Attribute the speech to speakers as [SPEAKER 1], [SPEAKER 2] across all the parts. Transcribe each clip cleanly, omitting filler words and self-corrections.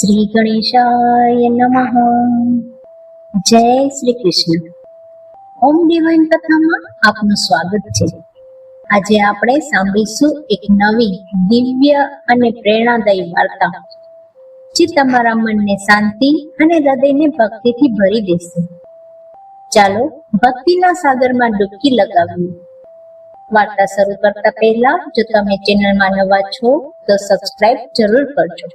[SPEAKER 1] શ્રી ગણેશાય નમઃ. જય શ્રી કૃષ્ણ. ઓમ ડિવાઇન કથામાં આપનું સ્વાગત છે. આજે આપણે સાંભળીશું એક નવી દિવ્ય અને પ્રેરણાદાયી વાર્તા, જે તમારા મનને શાંતિ અને હૃદયને ભક્તિથી ભરી દેશે. ચાલો ભક્તિના સાગરમાં ડૂબકી લગાવીએ. વાર્તા શરૂ કરતા પહેલા જો તમે ચેનલમાં નવા છો તો સબસ્ક્રાઇબ જરૂર કરજો.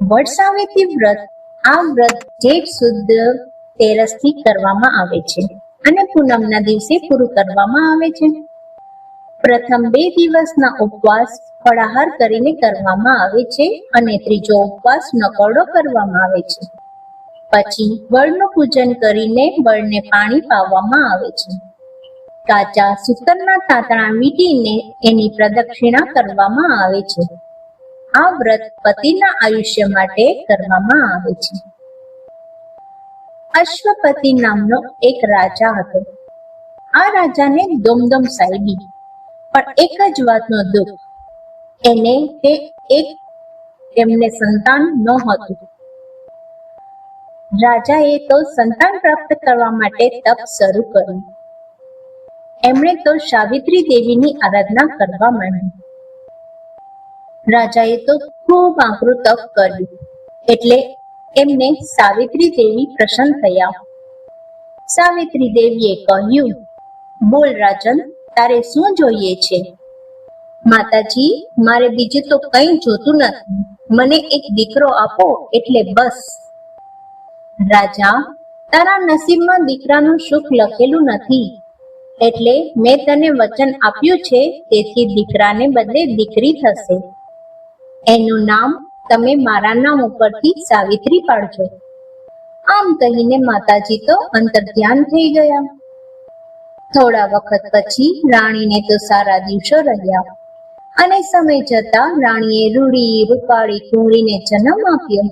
[SPEAKER 1] વડ સાવિત્રી વ્રત, આ વ્રત જેઠ સુદ તેરસ થી કરવામાં આવે છે અને પૂનમના દિવસે પૂરું કરવામાં આવે છે. પ્રથમ 2 દિવસના ઉપવાસ ફળાહાર કરીને કરવામાં આવે છે અને ત્રીજો ઉપવાસ નકોરડો કરવામાં આવે છે. પછી વડનું પૂજન કરીને વડને પાણી પાવામાં આવે છે. કાચા સૂતરના તાંતણા વીંટીને એની પ્રદક્ષિણા કરવામાં આવે છે. આ વ્રત પતિના આયુષ્ય માટે કરવામાં આવે છે. અશ્વપતિ નામનો એક રાજા હતો. આ રાજાને દોમદોમ સાહેબી, પણ એક જ વાતનો દુઃખ, એમને સંતાન નહોતું. રાજાએ તો સંતાન પ્રાપ્ત કરવા માટે તપ શરૂ કર્યું. એમણે તો સાવિત્રી દેવીની આરાધના કરવા માંડી. રાજાએ તો ખૂબ આકરું તપ કર્યું, એટલે એમને સાવિત્રી દેવી પ્રસન્ન થયા. સાવિત્રી દેવીએ કહ્યું, બોલ રાજન, તારે શું જોઈએ છે? માતાજી, મારે બીજું તો કંઈ જોતું નથી, મને એક દીકરો આપો એટલે બસ. રાજા, તારા નસીબમાં દીકરાનું સુખ લખેલું નથી, એટલે મેં તને વચન આપ્યું છે, તેથી દીકરાને બદલે દીકરી થશે. એનું નામ તમે મારા નામ ઉપરથી સાવિત્રી પાડજો. આમ કહીને માતાજી તો અંતર્ધ્યાન થઈ ગયા. થોડા વખત પછી રાણીને તો સારા દિવસો રહ્યા અને સમય જતા રાણીએ રૂડી રૂપાળી કુંવરીને જન્મ આપ્યો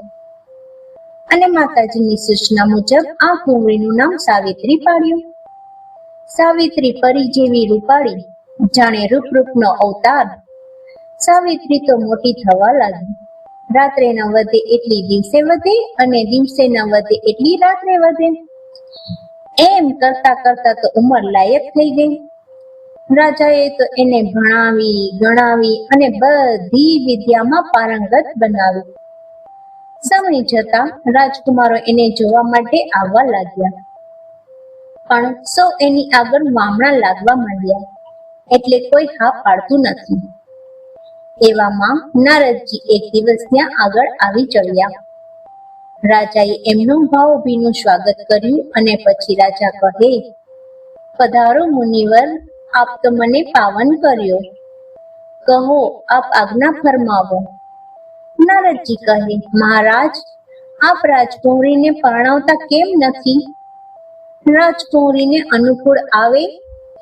[SPEAKER 1] અને માતાજીની સૂચના મુજબ આ કુંવરીનું નામ સાવિત્રી પાડ્યું. સાવિત્રી પરી જેવી રૂપાળી, જાણે રૂપરૂપનો અવતાર. સાવિત્રી તો મોટી થવા લાગી. રાત્રે ન વધે એટલી દિવસે વધે અને દિવસે ન વધે એટલી રાત્રે વધે. એમ કરતા કરતા તો ઉંમર લાયક થઈ ગઈ. રાજાએ તો એને ભણાવી ગણાવી અને બધી વિદ્યામાં પારંગત બનાવી. સમય જતા રાજકુમારો એને જોવા માટે આવવા લાગ્યા, પણ સૌ એની આગળ વામણા લાગવા માંડ્યા, એટલે કોઈ હા પાડતું નથી. એવામાં નારદજી એક દિવસ ત્યાં આગળ આવી ચડ્યા. રાજાએ એમનું ભાવભીનું સ્વાગત કર્યું અને પછી રાજા કહે, પધારો મુનિવર, આપ તો મને પાવન કર્યો, કહો આપ આજ્ઞા ફરમાવો. નારદજી કહે, મહારાજ, આપ રાજકુંવરીને પરણાવતા કેમ નથી? રાજકુંવરીને અનુકૂળ આવે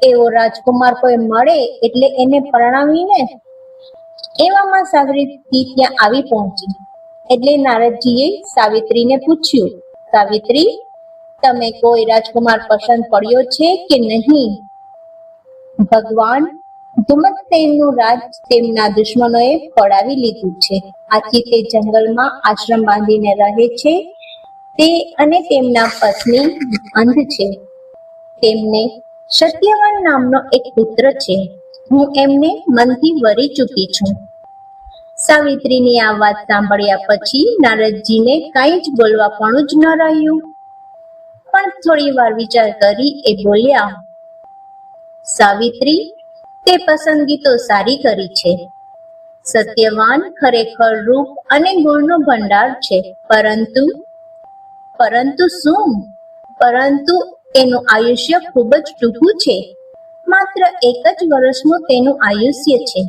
[SPEAKER 1] એવો રાજકુમાર કોઈ મળે એટલે એને પરણાવીને. એવામાં સાવિત્રી ત્યાં આવી પહોંચી. એટલે નારદજીએ સાવિત્રીને પૂછ્યું, સાવિત્રી, તમે કોઈ રાજકુમાર પસંદ પડ્યો છે કે નહીં? ભગવાન, ધુમ્મતસેનનું રાજ તેમના દુશ્મનોએ પડાવી લીધું છે, આથી તે જંગલમાં આશ્રમ બાંધીને રહે છે. તે અને તેમના પત્ની અંધ છે. તેમને સત્યવાન નામનો એક પુત્ર છે. હું એમને મનથી વરી ચૂકી છું. સાવિત્રીની આ વાત સાંભળ્યા પછી નારદજીને કંઈ જ બોલવાપણું જ ન રહ્યું. પણ થોડી વાર વિચાર કરી એ બોલ્યા, સાવિત્રી, તે પસંદગી તો સારી કરી છે. સત્યવાન ખરેખર રૂપ અને ગુણનો ભંડાર છે, પરંતુ શું? પરંતુ તેનું આયુષ્ય ખૂબ જ ટૂંકું છે. માત્ર 1 જ વર્ષનું તેનું આયુષ્ય છે.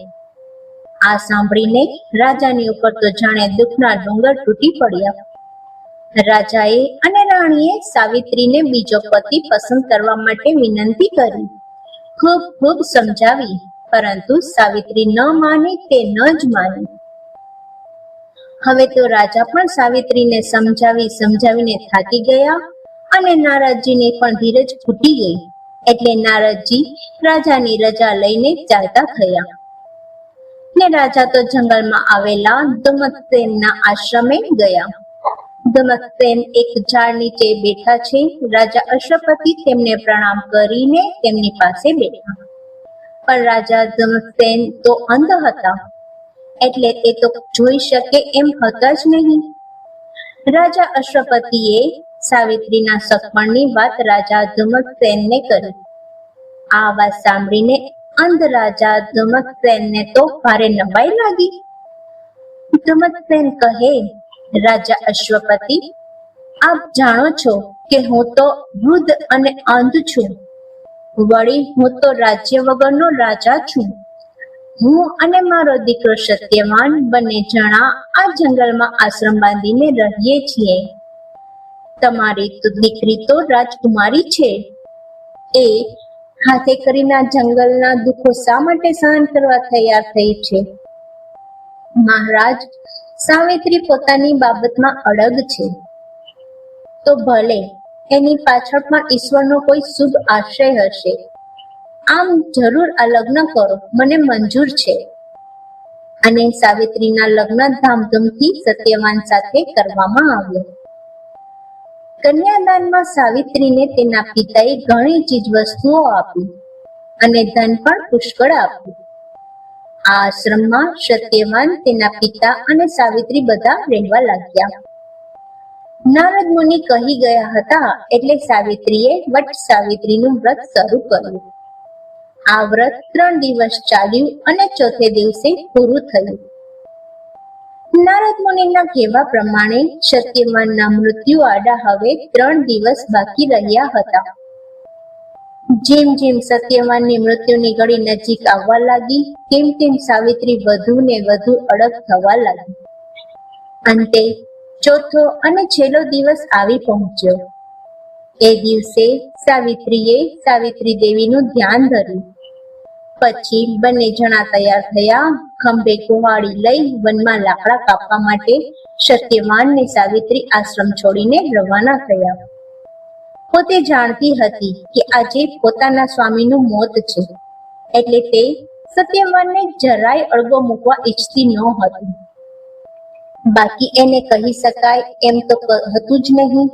[SPEAKER 1] આ સાંભળીને રાજાની ઉપર તો જાણે દુઃખના ડુંગર તૂટી પડ્યા. રાજાએ અને રાણીએ સાવિત્રીને બીજો પતિ પસંદ કરવા માટે વિનંતી કરી, ખૂબ સમજાવી, પરંતુ સાવિત્રી ન માની તે ન જ માની. હવે તો રાજા પણ સાવિત્રીને સમજાવીને થાકી ગયા અને નારદજીની પણ ધીરજ ફૂટી ગઈ. એટલે નારદજી રાજાની રજા લઈને ચાલતા થયા. ને રાજા તો જંગલમાં આવેલા ધુમ્મતસેનના આશ્રમે ગયા. ધુમ્મતસેન એક ઝાડ નીચે બેઠા છે. રાજા અશ્વપતિ તેમને પ્રણામ કરીને તેમની પાસે બેઠા. પણ રાજા ધુમ્મતસેન તો અંધ હતા, એટલે તે તો જોઈ શકે એમ હતા જ નહીં. રાજા અશ્વપતિએ સાવિત્રીના સગપણની વાત રાજા ધુમ્મતસેનને કરી. આ વાત સાંભળીને અંધ રાજા ધુમ્મતસેનને તો ભારે નવાઈ લાગી. ધુમ્મતસેન કહે, રાજા અશ્વપતિ, આપ જાણો છો કે હું તો વૃદ્ધ અને અંધ છું. વળી હું તો રાજ્ય વગરનો રાજા છું. હું અને મારો દીકરો સત્યવાન બંને જણા આ જંગલમાં આશ્રમ બાંધીને રહીએ છીએ. તમારી તો દીકરી તો રાજકુમારી છે. એ હાથે કરીને જંગલના દુઃખો શા માટે સહન કરવા તૈયાર થઈ છે? મહારાજ, સાવિત્રી પોતાની બાબતમાં અડગ છે. તો ભલે, એની પાછળ પણ ઈશ્વરનો કોઈ શુભ આશય હશે. આમ જરૂર આ લગ્ન કરો, મને મંજૂર છે. અને સાવિત્રીના લગ્ન ધામધૂમથી સત્યવાન સાથે કરવામાં આવ્યા. કન્યાદાનમાં સાવિત્રીને તેના પિતાએ ઘણી ચીજ વસ્તુઓ આપી અને ધન પણ પુષ્કળ આપ્યું. આ આશ્રમમાં સત્યવાન, તેના પિતા અને સાવિત્રી બધા રહેવા લાગ્યા. નારદ મુનિ કહી ગયા હતા, એટલે સાવિત્રીએ વટ સાવિત્રીનું વ્રત શરૂ કર્યું. આ વ્રત 3 દિવસ ચાલ્યું અને ચોથે દિવસે પૂરું થયું. નારદ મુનિના કહેવા પ્રમાણે સત્યવાનના મૃત્યુ આડા હવે 3 દિવસ બાકી રહ્યા હતા. જેમ જેમ સત્યવાનની મૃત્યુની ઘડી નજીક આવવા લાગી, તેમ તેમ સાવિત્રી વધુ ને વધુ અડગ થવા લાગી. અંતે ચોથો અને છેલ્લો દિવસ આવી પહોંચ્યો. એ દિવસે સાવિત્રીએ સાવિત્રી દેવીનું ધ્યાન ધર્યું. પછી બંને જણા તૈયાર થયા. ખંભે કુહાડી લઈ વનમાં લાકડા કાપવા માટે સત્યવાન ને સાવિત્રી આશ્રમ છોડીને રવાના થયા. પોતે જાણતી હતી કે આજે પોતાના સ્વામીનું મોત છે, એટલે તે સત્યવાનને જરાય અળગો મૂકવા ઈચ્છતી નહોતી. બાકી એને કહી શકાય એમ તો હતું જ નહીં.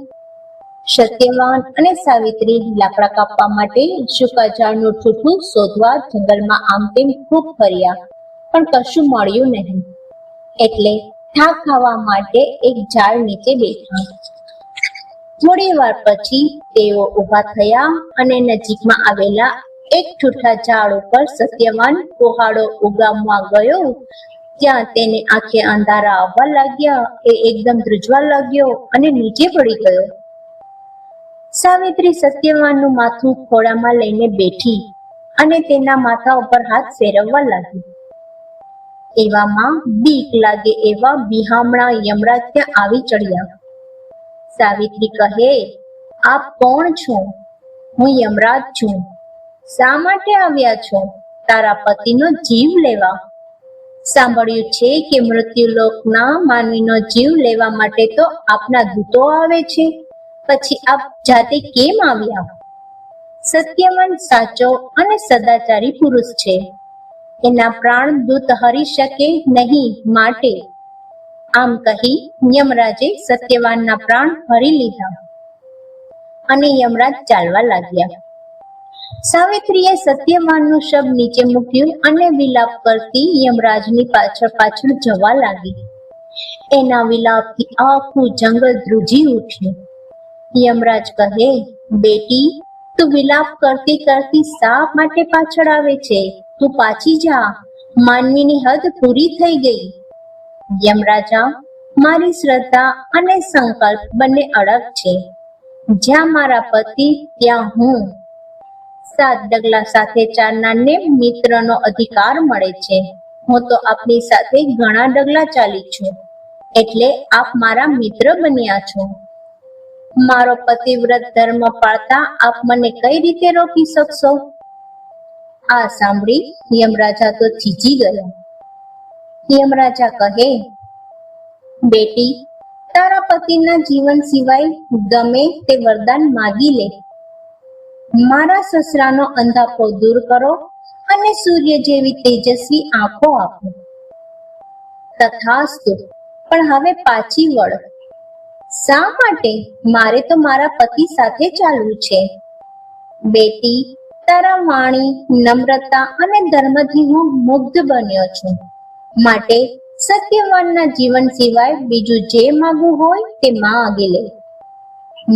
[SPEAKER 1] સત્યવાન અને સાવિત્રી લાકડા કાપવા માટે સૂકા ઝાડનું ઠૂઠું શોધવા જંગલમાં આમ તેમ ખૂબ ફર્યા, પણ કશું મળ્યું નહીં. એટલે ઠા ખાવા માટે એક ઝાડ નીચે બેઠા. થોડી વાર પછી તેઓ ઊભા થયા અને નજીકમાં આવેલા એક ઠૂઠા ઝાડ ઉપર સત્યવાન કોહાડો ઉગામવા ગયો. ત્યાં તેને આંખે અંધારા આવવા લાગ્યા. એ એકદમ ધ્રુજવા લાગ્યો અને નીચે પડી ગયો. સાવિત્રી સત્યવાનનું માથું ખોળામાં લઈને બેઠી અને તેના માથા ઉપર હાથ ફેરવવા લાગી. એવામાં બીક લાગે એવા બિહામણા યમરાજ ત્યાં આવી ચડ્યા. સાવિત્રી કહે, આપ કોણ છો? હું યમરાજ છું. શા માટે આવ્યા છો? તારા પતિનો જીવ લેવા. સાંભળ્યું છે કે મૃત્યુલોકના માનવીનો જીવ લેવા માટે તો આપના દૂતો આવે છે, પછી આપ જાતે કેમ આવ્યા? સત્યવાન સાચો અને સદાચારી પુરુષ છે. એના પ્રાણ દૂત હરી શકે નહીં, માટે. આમ કહી યમરાજે સત્યવાનના પ્રાણ હરી લીધા અને યમરાજ ચાલવા લાગ્યા. સાવિત્રીએ સત્યવાનનું શબ નીચે મૂક્યું અને વિલાપ કરતી યમરાજની પાછળ પાછળ જવા લાગી. એના વિલાપથી આખું જંગલ ધ્રુજી ઉઠ્યું. યમરાજ કહે, બેટી, તું વિલાપ કરતી કરતી શા માટે પાછળ આવે છે? તું પાછી જા, માનવીની હદ પૂરી થઈ ગઈ. યમરાજા, મારી શ્રદ્ધા અને સંકલ્પ બંને અડગ છે. જ્યાં મારા પતિ ત્યાં હું. 7 ડગલા સાથે ચાલનારને મિત્રનો અધિકાર મળે છે. હું તો આપની સાથે ઘણા ડગલા ચાલી છું, એટલે આપ મારા મિત્ર બન્યા છો. મારો પતિવ્રત ધર્મ પાળતા આપ મને કઈ રીતે રોકી શકશો? આ સાંભળી યમરાજા તો થીજી ગયા. યમરાજા કહે, બેટી, તારા પતિના જીવન સિવાય ગમે તે વરદાન માગી લે. મારા સસરાનો અંધાપો દૂર કરો અને સૂર્ય જેવી તેજસ્વી આંખો આપો. તથાસ્તુ, પણ હવે પાછી વળ. શા માટે? મારે તો મારા પતિ સાથે ચાલવું છે. બેટી, તારા વાણી, નમ્રતા અને ધર્મથી હું મુગ્ધ બન્યો છું. માટે સત્યવાનના જીવન સિવાય બીજું જે માંગવું હોય તે માંગી લે.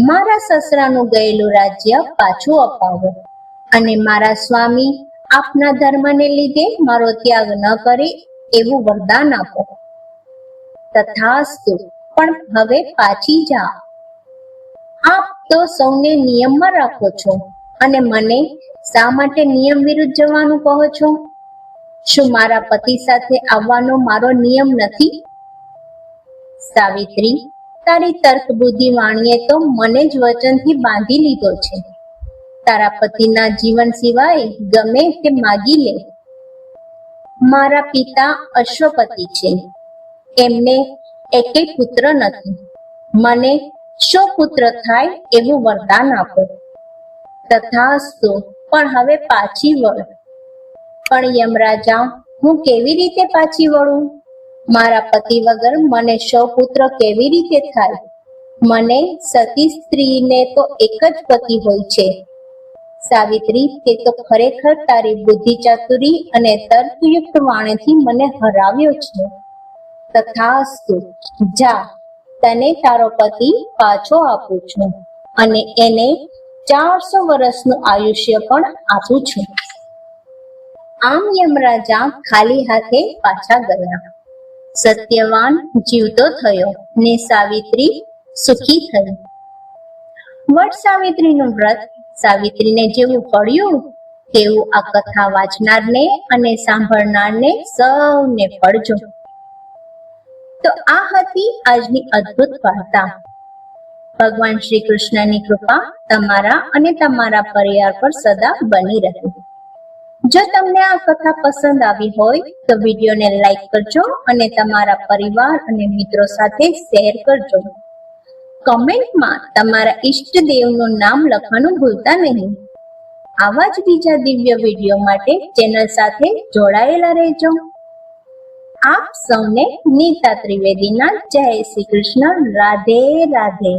[SPEAKER 1] મારા સસરાનું ગયેલું રાજ્ય પાછું અપાવો અને મારા સ્વામી આપના ધર્મને લીધે મારો ત્યાગ ન કરે એવું વરદાન આપો. તથાસ્તુ, પણ હવે પાછી જા. આપ તો સૌને નિયમમાં રાખો છો અને મને શા માટે નિયમ વિરુદ્ધ જવાનું કહો છો? શું મારા પતિ સાથે આવવાનો મારો નિયમ નથી? સાવિત્રી, તારી તર્ક બુદ્ધિ વાણીએ તો મને જ વચનથી બાંધી લીધો છે. તારા પતિના જીવન સિવાય ગમે તે માગી લે. મારા પિતા અશ્વપતિ છે, એમને એકેય પુત્ર નથી. મને શો પુત્ર થાય એવું વરદાન આપો. તથાસ્તુ, પણ હવે પાછી વળ. પણ યમરાજા, હું કેવી રીતે પાછી વળું? મારા પતિ વગર મને શો પુત્ર કેવી રીતે થાય? મને સતી સ્ત્રીને તો એક જ પતિ હોય છે. સાવિત્રી, તે તો ખરેખર તારી બુદ્ધિ ચાતુરી અને તર્કયુક્ત વાણીથી મને હરાવ્યો છે. તથાસ્તુ, જા, તને તારો પતિ પાછો આપું છું અને એને 400 વર્ષનું આયુષ્ય પણ આપું છું. આમ યમરાજા ખાલી હાથે પાછા ગયા. સત્યવાન જીવતો થયો ને સાવિત્રી સુખી થઈ. વટ સાવિત્રીનું વ્રત સાવિત્રીને જેવું ફળ્યું તેવું આ કથા વાંચનારને અને સાંભળનારને સૌને ફળજો. તો આ હતી આજની અદ્ભુત વાર્તા. ભગવાન શ્રી કૃષ્ણની કૃપા તમારા અને તમારા પરિવાર પર સદા બની રહે. જો તમને આ કથા પસંદ આવી હોય તો વિડીયોને લાઈક કરજો અને તમારા પરિવાર અને મિત્રો સાથે શેર કરજો. કમેન્ટમાં તમારા ઈષ્ટ દેવનું નામ લખવાનું ભૂલતા નહીં. આવા જ બીજા દિવ્ય વિડીયો માટે ચેનલ સાથે જોડાયેલા રહેજો. આપ સૌને નીતા ત્રિવેદીના જય શ્રી કૃષ્ણ. રાધે રાધે.